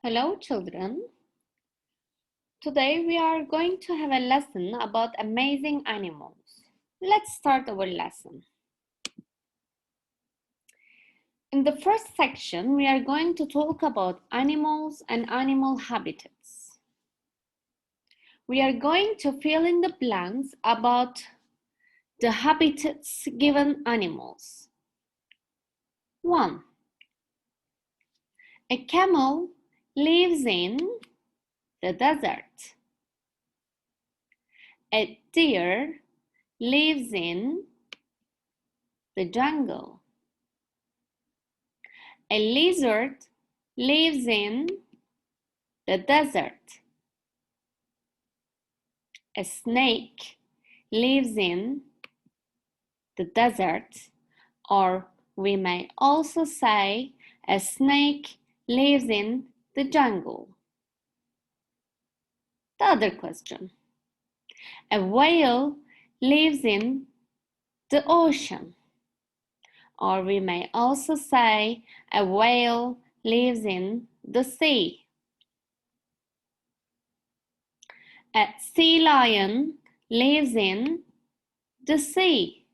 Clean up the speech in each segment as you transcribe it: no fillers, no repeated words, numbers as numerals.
Hello, children. Today we are going to have a lesson about amazing animals. Let's start our lesson. In the first section, we are going to talk about animals and animal habitats. We are going to fill in the blanks about the habitats given animals. 1. A camel lives in the desert. A deer lives in the jungle. A lizard lives in the desert. A snake lives in the desert, or we may also say a snake lives in the jungle. The other question. A whale lives in the ocean, or we may also say a whale lives in the sea. A sea lion lives in the sea,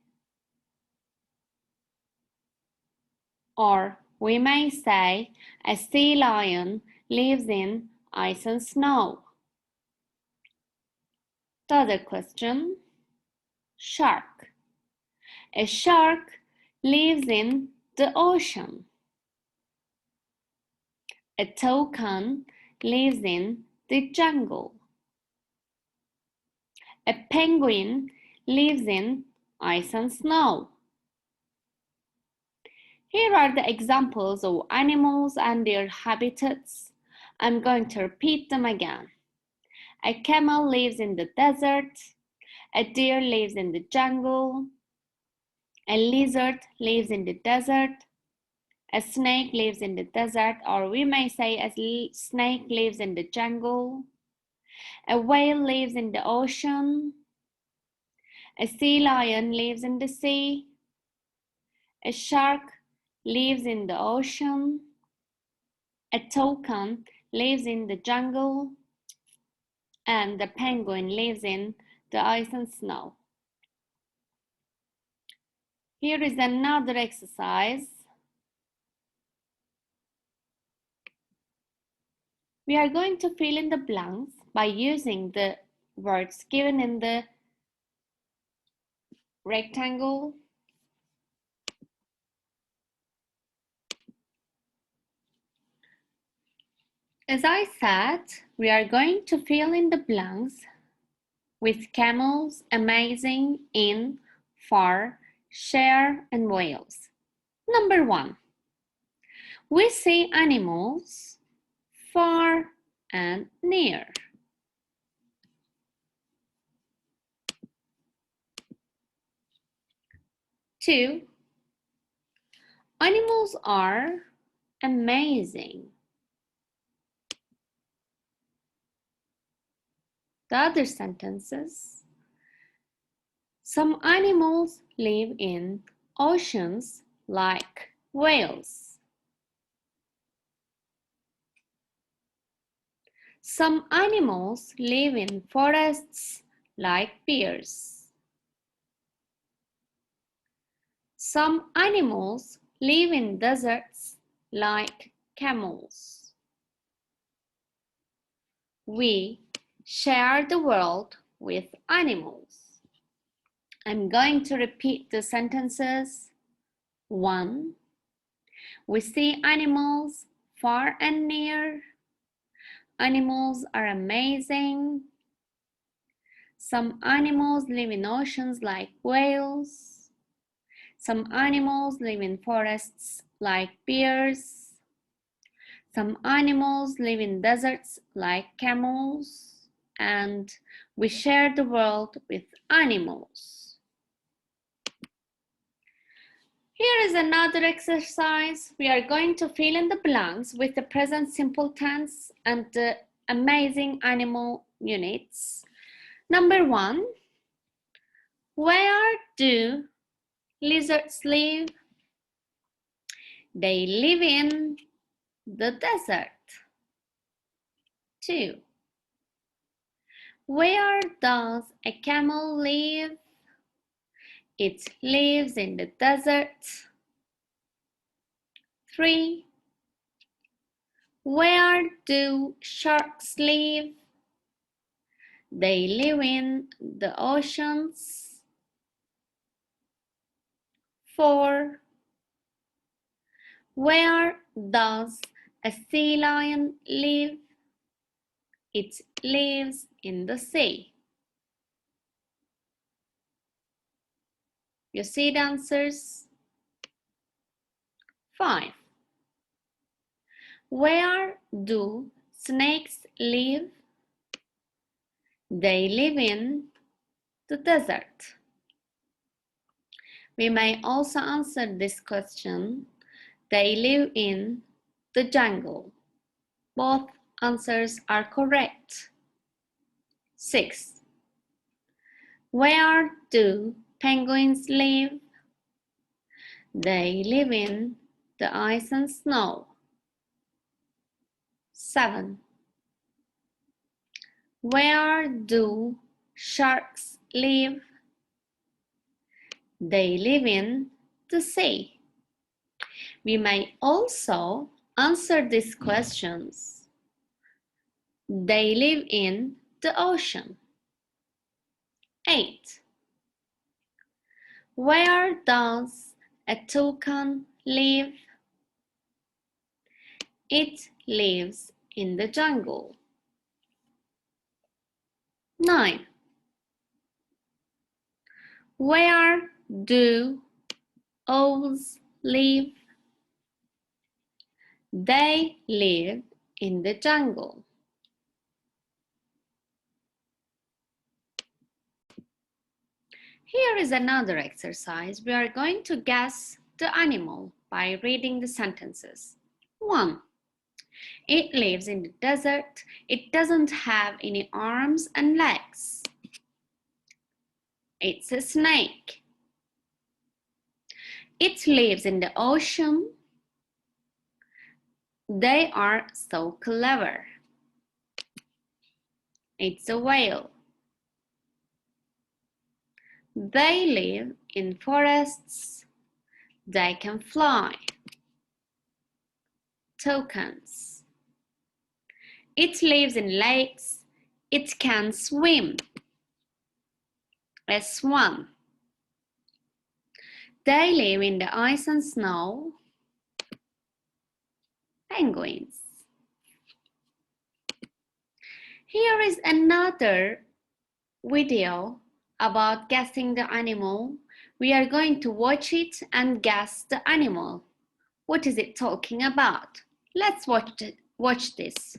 or we may say a sea lion lives in ice and snow. The other question, shark. A shark lives in the ocean. A toucan lives in the jungle. A penguin lives in ice and snow. Here are the examples of animals and their habitats. I'm going to repeat them again. A camel lives in the desert. A deer lives in the jungle. A lizard lives in the desert. A snake lives in the desert, or we may say a snake lives in the jungle. A whale lives in the ocean. A sea lion lives in the sea. A shark lives in the ocean. A toucan lives in the jungle. And the penguin lives in the ice and snow. Here is another exercise. We are going to fill in the blanks by using the words given in the rectangle. As I said, we are going to fill in the blanks with camels, amazing, in, far, share, and whales. Number 1. We see animals far and near. 2. Animals are amazing. The other sentences. Some animals live in oceans like whales. Some animals live in forests like bears. Some animals live in deserts like camels. We share the world with animals. I'm going to repeat the sentences. 1. We see animals far and near. Animals are amazing. Some animals live in oceans like whales. Some animals live in forests like bears. Some animals live in deserts like camels. And we share the world with animals. Here is another exercise. We are going to fill in the blanks with the present simple tense and the amazing animal units. Number 1, where do lizards live? They live in the desert. 2. Where does a camel live? It lives in the desert. 3. Where do sharks live? They live in the oceans. 4. Where does a sea lion live? It lives in the sea. You see the answers? 5. Where do snakes live? They live in the desert. We may also answer this question. They live in the jungle. Both answers are correct. 6. Where do penguins live? They live in the ice and snow. 7. Where do sharks live? They live in the sea. We may also answer these questions. They live in the ocean. 8. Where does a toucan live? It lives in the jungle. 9. Where do owls live? They live in the jungle. Here is another exercise. We are going to guess the animal by reading the sentences. 1. It lives in the desert. It doesn't have any arms and legs. It's a snake. It lives in the ocean. They are so clever. It's a whale. They live in forests. They can fly. Toucans. It lives in lakes. It can swim. A swan. They live in the ice and snow. Penguins. Here is another video about guessing the animal. We are going to watch it and guess the animal. What is it talking about? Let's watch this.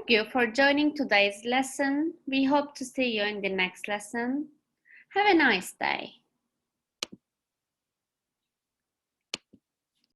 Thank you for joining today's lesson. We hope to see you in the next lesson. Have a nice day.